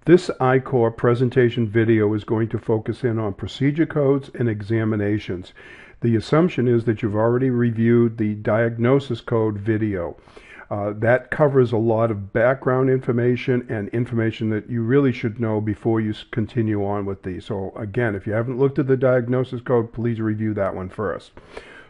This I-Corps presentation video is going to focus in on procedure codes and examinations. The assumption is that you've already reviewed the diagnosis code video. That covers a lot of background information and information that you really should know before you continue on with these. So again, if you haven't looked at the diagnosis code, please review that one first.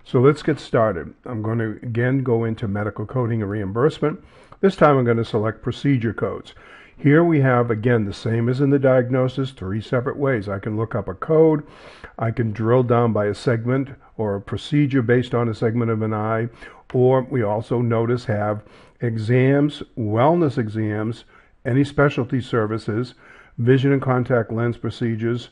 So let's get started. I'm going to again go into medical coding and reimbursement. This time I'm going to select procedure codes. Here we have, again, the same as in the diagnosis, 3 separate ways. I can look up a code, I can drill down by a segment or a procedure based on a segment of an eye, or we also notice have exams, wellness exams, any specialty services, vision and contact lens procedures,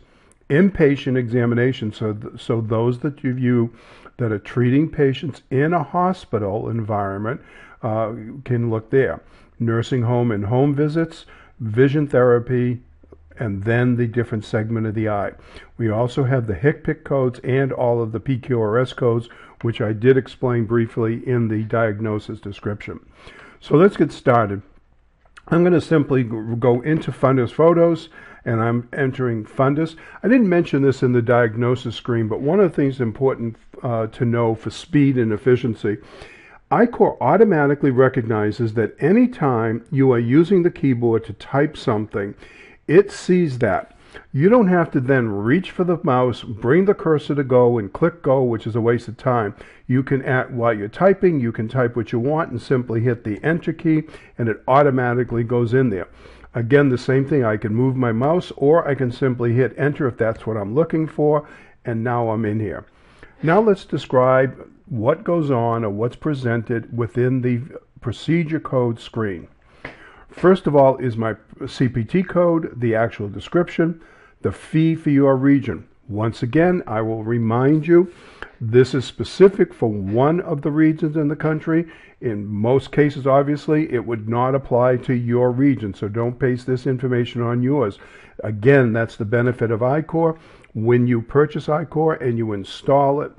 inpatient examinations, so those that you view that are treating patients in a hospital environment can look there. Nursing home and home visits, vision therapy, and then the different segment of the eye. We also have the HCPCS codes and all of the PQRS codes, which I did explain briefly in the diagnosis description. So let's get started. I'm going to simply go into fundus photos, and I'm entering fundus. I didn't mention this in the diagnosis screen, but one of the things important to know for speed and efficiency, I-Corps automatically recognizes that anytime you are using the keyboard to type something, it sees that. You don't have to then reach for the mouse, bring the cursor to go, and click go, which is a waste of time. You can, while you're typing, you can type what you want and simply hit the enter key, and it automatically goes in there. Again, the same thing, I can move my mouse, or I can simply hit enter if that's what I'm looking for, and now I'm in here. Now let's describe what goes on or what's presented within the procedure code screen. First of all is my CPT code, the actual description, the fee for your region. Once again, I will remind you, this is specific for one of the regions in the country. In most cases, obviously, it would not apply to your region, so don't paste this information on yours. Again, that's the benefit of I-Corps. When you purchase I-Corps and you install it,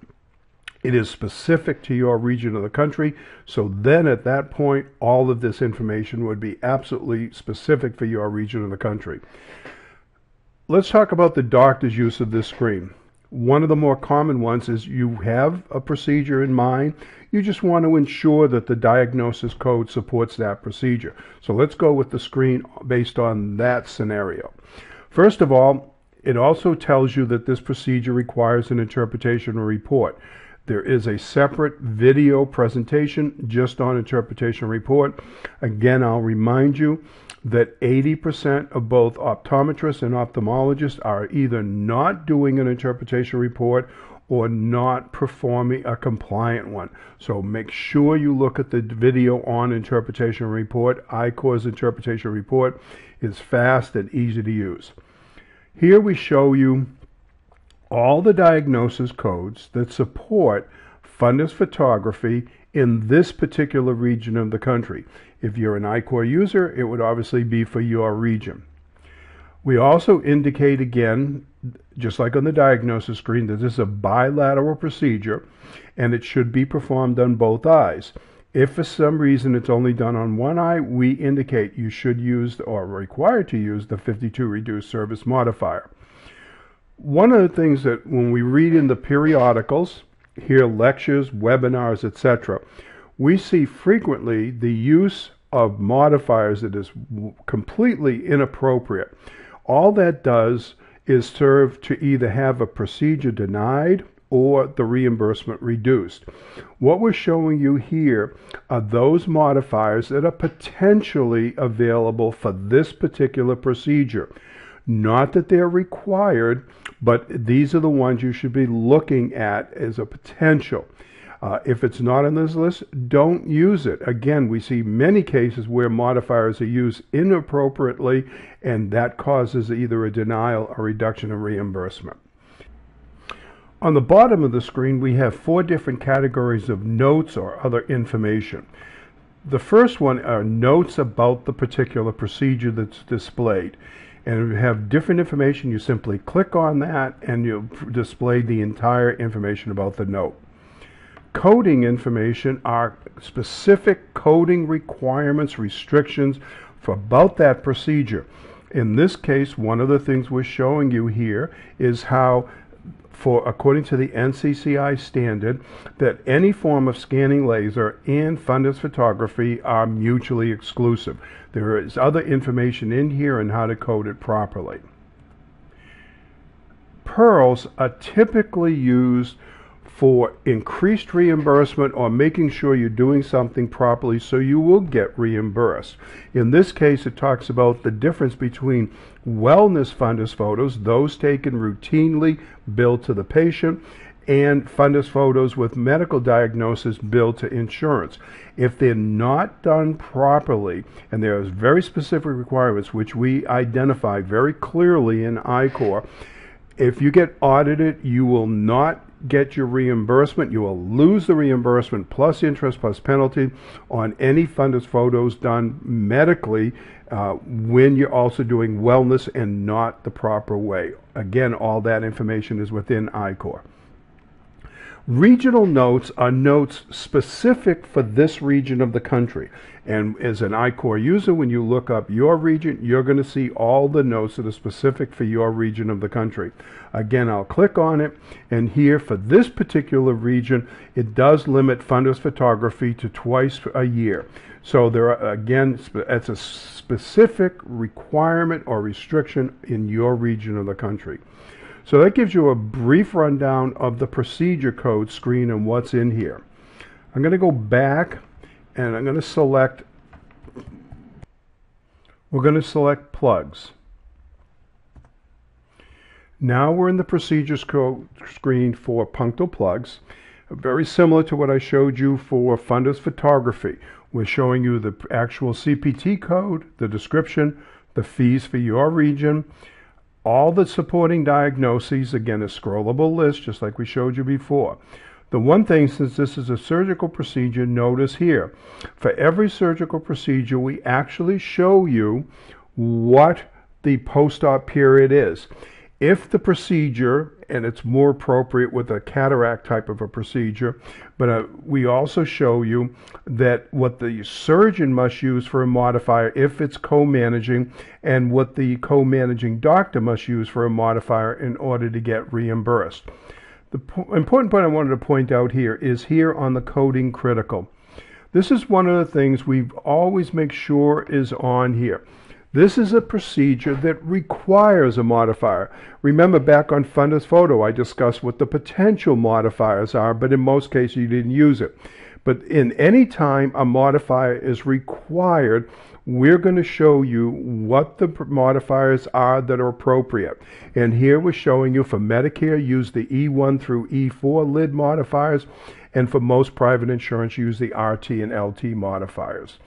it is specific to your region of the country, so then at that point, all of this information would be absolutely specific for your region of the country. Let's talk about the doctor's use of this screen. One of the more common ones is you have a procedure in mind. You just want to ensure that the diagnosis code supports that procedure. So let's go with the screen based on that scenario. First of all, it also tells you that this procedure requires an interpretation report. There is a separate video presentation just on interpretation report. Again, I'll remind you that 80% of both optometrists and ophthalmologists are either not doing an interpretation report or not performing a compliant one. So make sure you look at the video on interpretation report. I-Corps' interpretation report is fast and easy to use. Here we show you all the diagnosis codes that support fundus photography in this particular region of the country. If you're an I-Corps user, it would obviously be for your region. We also indicate again, just like on the diagnosis screen, that this is a bilateral procedure and it should be performed on both eyes. If for some reason it's only done on one eye, we indicate you should use or are required to use the 52 reduced service modifier. One of the things that when we read in the periodicals, hear lectures, webinars, etc., we see frequently the use of modifiers that is completely inappropriate. All that does is serve to either have a procedure denied or the reimbursement reduced. What we're showing you here are those modifiers that are potentially available for this particular procedure. Not that they're required, but these are the ones you should be looking at as a potential. If it's not on this list, don't use it. Again, we see many cases where modifiers are used inappropriately, and that causes either a denial or reduction in reimbursement. On the bottom of the screen, we have 4 different categories of notes or other information. The first one are notes about the particular procedure that's displayed. And if you have different information, you simply click on that and you'll display the entire information about the note. Coding information are specific coding requirements, restrictions for about that procedure. In this case, one of the things we're showing you here is how, according to the NCCI standard, that any form of scanning laser and fundus photography are mutually exclusive. There is other information in here on how to code it properly. Pearls are typically used for increased reimbursement or making sure you're doing something properly so you will get reimbursed. In this case, it talks about the difference between wellness fundus photos, those taken routinely, billed to the patient, and fundus photos with medical diagnosis billed to insurance. If they're not done properly, and there are very specific requirements which we identify very clearly in I-Corps, if you get audited, you will not get your reimbursement. You will lose the reimbursement plus interest plus penalty on any fundus photos done medically when you're also doing wellness and not the proper way. Again, all that information is within I-Corps. Regional notes are notes specific for this region of the country. And as an I-Corps user, when you look up your region, you're going to see all the notes that are specific for your region of the country. Again, I'll click on it, and here for this particular region, it does limit fundus photography to twice a year. So there are, again, it's a specific requirement or restriction in your region of the country. So that gives you a brief rundown of the procedure code screen and what's in here. I'm going to go back and I'm going to select, we're going to select plugs. Now we're in the procedures code screen for punctal plugs. Very similar to what I showed you for fundus photography. We're showing you the actual CPT code, the description, the fees for your region, all the supporting diagnoses, again, a scrollable list, just like we showed you before. The one thing, since this is a surgical procedure, notice here, for every surgical procedure, we actually show you what the post-op period is. If the procedure, and it's more appropriate with a cataract type of a procedure, but we also show you that what the surgeon must use for a modifier if it's co-managing, and what the co-managing doctor must use for a modifier in order to get reimbursed. The important point I wanted to point out here is here on the coding critical. This is one of the things we always make sure is on here. This is a procedure that requires a modifier. Remember, back on fundus photo, I discussed what the potential modifiers are, but in most cases you didn't use it. But in any time a modifier is required, we're going to show you what the modifiers are that are appropriate. And here we're showing you for Medicare, use the E1 through E4 lid modifiers, and for most private insurance, use the RT and LT modifiers.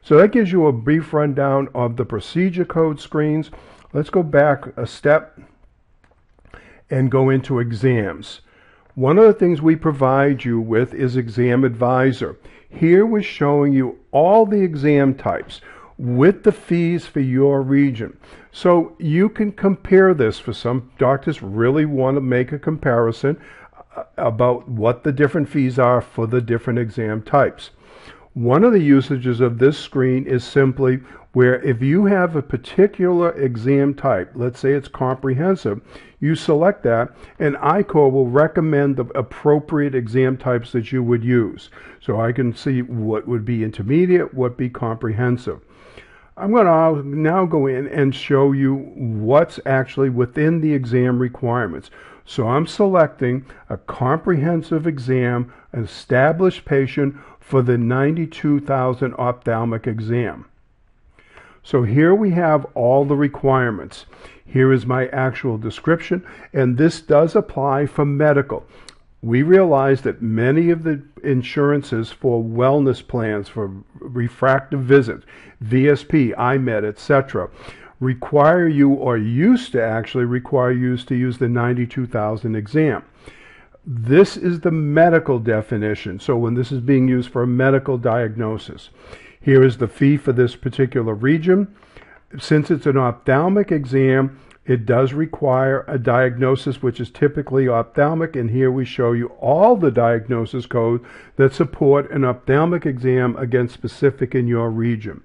So that gives you a brief rundown of the procedure code screens. Let's go back a step and go into exams. One of the things we provide you with is Exam Advisor. Here we're showing you all the exam types with the fees for your region. So you can compare this. For some doctors really want to make a comparison about what the different fees are for the different exam types. One of the usages of this screen is simply where if you have a particular exam type, let's say it's comprehensive, you select that and I-Corps will recommend the appropriate exam types that you would use. So I can see what would be intermediate, what would be comprehensive. I'm going to now go in and show you what's actually within the exam requirements. So I'm selecting a comprehensive exam, an established patient for the 92,000 ophthalmic exam. So here we have all the requirements. Here is my actual description, and this does apply for medical. We realize that many of the insurances for wellness plans, for refractive visits, VSP, IMED, etc., require you, or used to actually require you to use the 92,000 exam. This is the medical definition. So when this is being used for a medical diagnosis, here is the fee for this particular region. Since it's an ophthalmic exam, it does require a diagnosis, which is typically ophthalmic, and here we show you all the diagnosis codes that support an ophthalmic exam against specific in your region.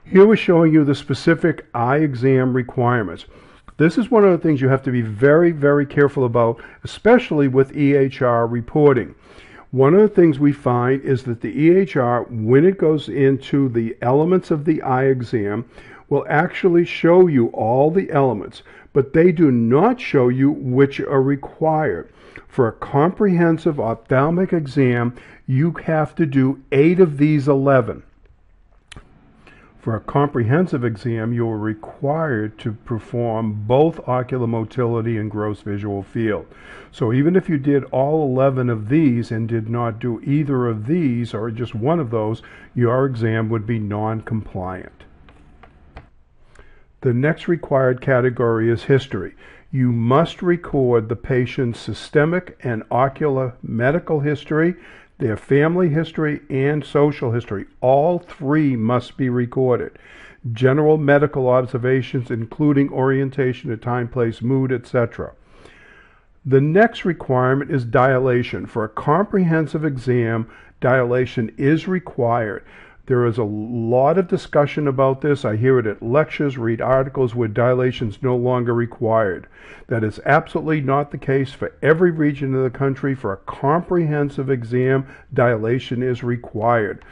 Here we're showing you the specific eye exam requirements. This is one of the things you have to be very, very careful about, especially with EHR reporting. One of the things we find is that the EHR, when it goes into the elements of the eye exam, will actually show you all the elements, but they do not show you which are required. For a comprehensive ophthalmic exam, you have to do 8 of these 11. For a comprehensive exam, you are required to perform both ocular motility and gross visual field. So even if you did all 11 of these and did not do either of these or just one of those, your exam would be non-compliant. The next required category is history. You must record the patient's systemic and ocular medical history, their family history, and social history. All 3 must be recorded. General medical observations, including orientation to time, place, mood, etc. The next requirement is dilation. For a comprehensive exam, dilation is required. There is a lot of discussion about this. I hear it at lectures, read articles where dilation is no longer required. That is absolutely not the case for every region of the country. For a comprehensive exam, dilation is required.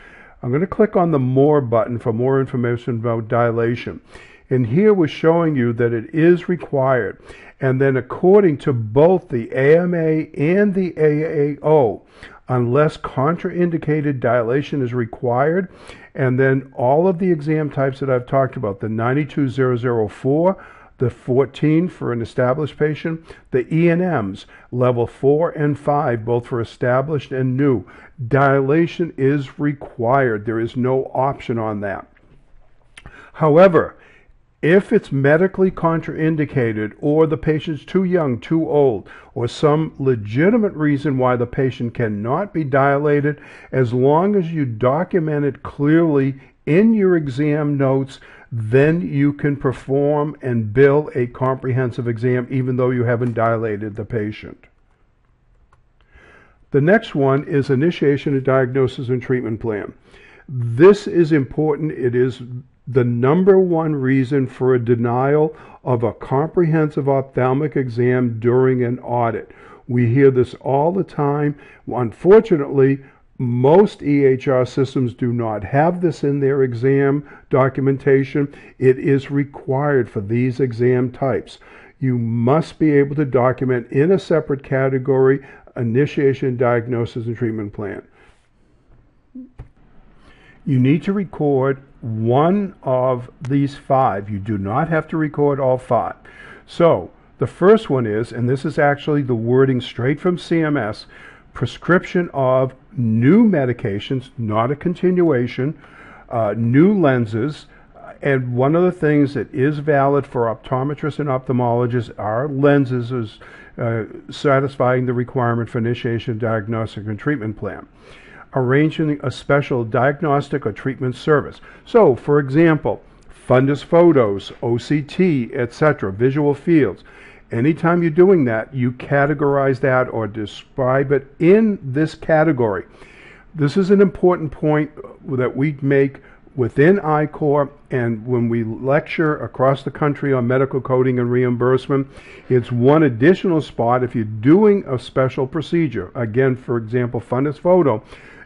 I'm going to click on the More button for more information about dilation. And here we're showing you that it is required. And then according to both the AMA and the AAO, unless contraindicated, dilation is required. And then all of the exam types that I've talked about, the 92004, the 14 for an established patient, the E&Ms, level 4 and 5, both for established and new, dilation is required. There is no option on that. However, if it's medically contraindicated, or the patient's too young, too old, or some legitimate reason why the patient cannot be dilated, as long as you document it clearly in your exam notes, then you can perform and bill a comprehensive exam even though you haven't dilated the patient. The next one is initiation of diagnosis and treatment plan. This is important. It is the number one reason for a denial of a comprehensive ophthalmic exam during an audit. We hear this all the time. Unfortunately, most EHR systems do not have this in their exam documentation. It is required for these exam types. You must be able to document in a separate category initiation, diagnosis, and treatment plan. You need to record one of these 5. You do not have to record all 5. So the first one is, and this is actually the wording straight from CMS, prescription of new medications, not a continuation, new lenses. And one of the things that is valid for optometrists and ophthalmologists are lenses as satisfying the requirement for initiation, diagnostic, and treatment plan. Arranging a special diagnostic or treatment service. So, for example, fundus photos, OCT, etc., visual fields. Anytime you're doing that, you categorize that or describe it in this category. This is an important point that we make within I-Corps, and when we lecture across the country on medical coding and reimbursement, it's one additional spot. If you're doing a special procedure, again, for example, fundus photo,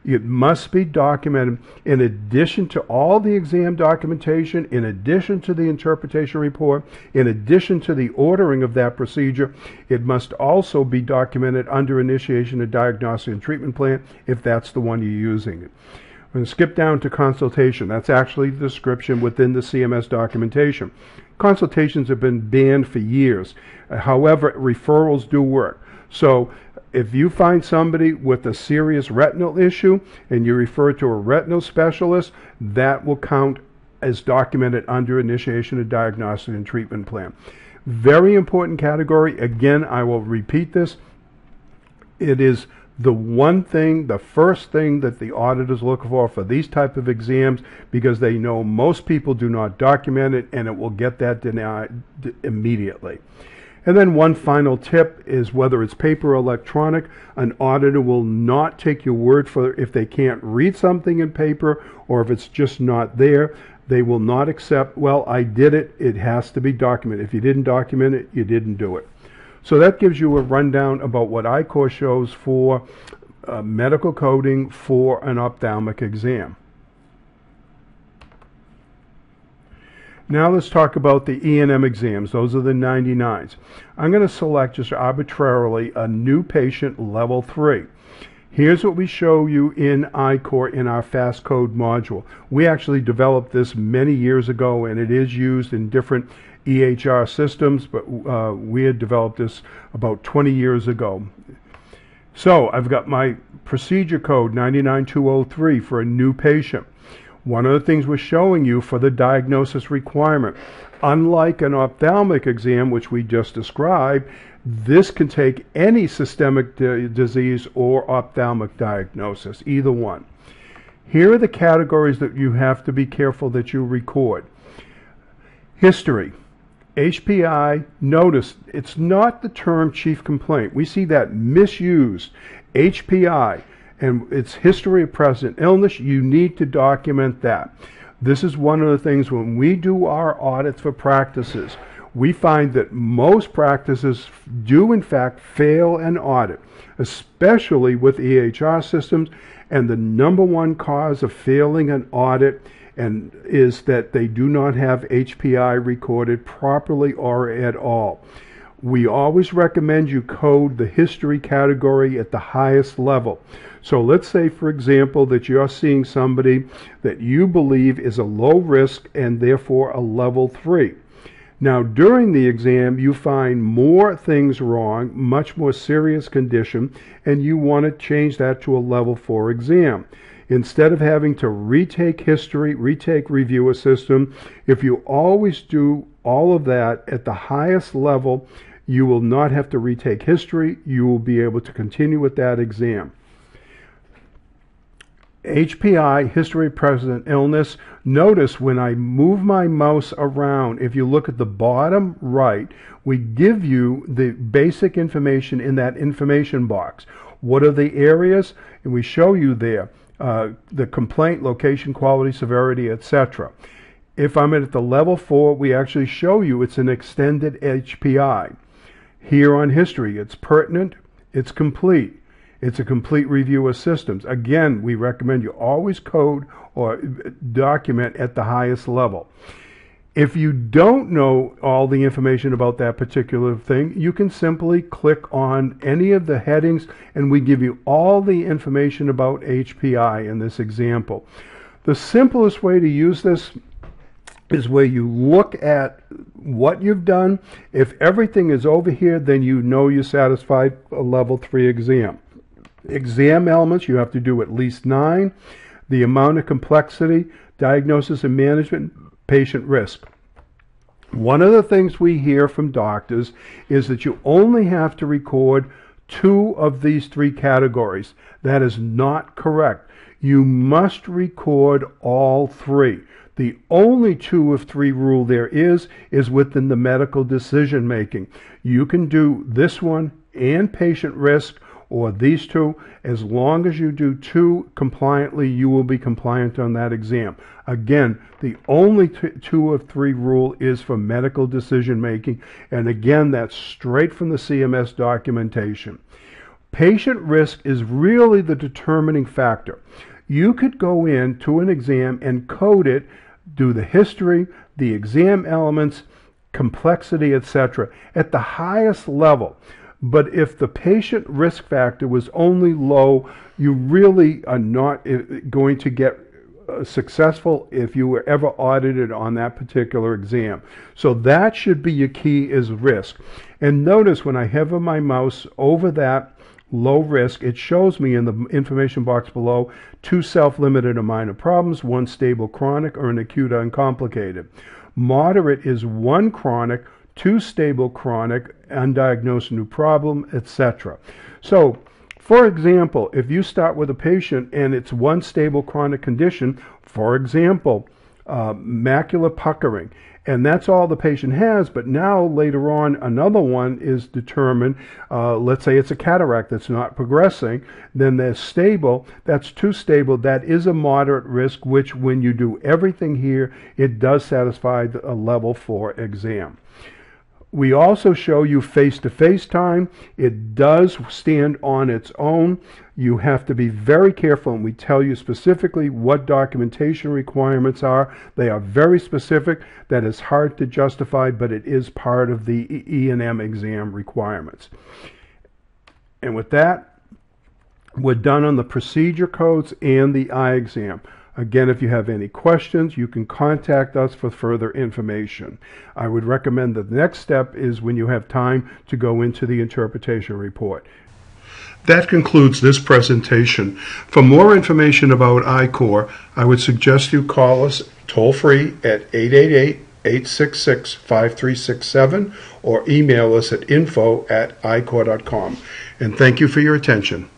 it must be documented in addition to all the exam documentation, in addition to the interpretation report, in addition to the ordering of that procedure. It must also be documented under initiation of diagnostic and treatment plan if that's the one you're using. I'm going to skip down to consultation. That's actually the description within the CMS documentation. Consultations have been banned for years. However, referrals do work. So if you find somebody with a serious retinal issue and you refer to a retinal specialist, that will count as documented under initiation of diagnostic and treatment plan. Very important category. Again, I will repeat this. It is the one thing, the first thing that the auditors look for these type of exams, because they know most people do not document it and it will get that denied immediately. And then one final tip is whether it's paper or electronic, an auditor will not take your word for it if they can't read something in paper or if it's just not there. They will not accept, well, I did it, it has to be documented. If you didn't document it, you didn't do it. So that gives you a rundown about what I-Core shows for medical coding for an ophthalmic exam. Now let's talk about the E&M exams. Those are the 99s. I'm going to select just arbitrarily a new patient level 3. Here's what we show you in I-Core in our fast code module. We actually developed this many years ago, and it is used in different EHR systems, but we had developed this about 20 years ago. So I've got my procedure code 99203 for a new patient. One of the things we're showing you for the diagnosis requirement, unlike an ophthalmic exam, which we just described, this can take any systemic disease or ophthalmic diagnosis, either one. Here are the categories that you have to be careful that you record. History. HPI, notice it's not the term chief complaint. We see that misused. HPI, and it's history of present illness. You need to document that. This is one of the things when we do our audits for practices, we find that most practices do in fact fail an audit, especially with EHR systems, and the number one cause of failing an audit is that they do not have HPI recorded properly or at all. We always recommend you code the history category at the highest level. So let's say, for example, that you're seeing somebody that you believe is a low risk and therefore a level 3. Now, during the exam, you find more things wrong, much more serious condition, and you want to change that to a level 4 exam. Instead of having to retake history, retake review system, if you always do all of that at the highest level, you will not have to retake history. You will be able to continue with that exam. HPI, history of present illness. Notice when I move my mouse around, if you look at the bottom right, we give you the basic information in that information box. What are the areas? And we show you there the complaint, location, quality, severity, etc. If I'm at the level 4, we actually show you it's an extended HPI. Here on history, it's pertinent, it's complete. It's a complete review of systems. Again, we recommend you always code or document at the highest level. If you don't know all the information about that particular thing, you can simply click on any of the headings and we give you all the information about HPI in this example. The simplest way to use this is where you look at what you've done. If everything is over here, then you know you're satisfied a level 3 exam. Exam elements, you have to do at least 9. The amount of complexity, diagnosis and management, patient risk. One of the things we hear from doctors is that you only have to record 2 of these 3 categories. That is not correct. You must record all 3. The only 2 of 3 rule there is within the medical decision making. You can do this one and patient risk, or these 2. As long as you do 2 compliantly, you will be compliant on that exam. Again, the only 2 of 3 rule is for medical decision making, and again, that's straight from the CMS documentation. Patient risk is really the determining factor. You could go into an exam and code it, do the history, the exam elements, complexity, etc. at the highest level. But if the patient risk factor was only low, you really are not going to get successful if you were ever audited on that particular exam. So that should be your key, is risk. And notice when I hover my mouse over that low risk, it shows me in the information box below 2 self-limited or minor problems, 1 stable chronic, or an acute uncomplicated. Moderate is 1 chronic, 2 stable chronic, undiagnosed new problem, etc. So, for example, if you start with a patient and it's 1 stable chronic condition, for example, macular puckering. And that's all the patient has, but now later on another one is determined. Let's say it's a cataract that's not progressing, then they're stable. That's too stable. That is a moderate risk, which when you do everything here, it does satisfy a level 4 exam. We also show you face-to-face time. It does stand on its own. You have to be very careful, and we tell you specifically what documentation requirements are. They are very specific. That is hard to justify, but it is part of the E&M exam requirements. And with that, we're done on the procedure codes and the eye exam. Again, if you have any questions, you can contact us for further information. I would recommend that the next step is when you have time to go into the interpretation report. That concludes this presentation. For more information about I-Core, I would suggest you call us toll-free at 888-866-5367 or email us at info@icore.com. And thank you for your attention.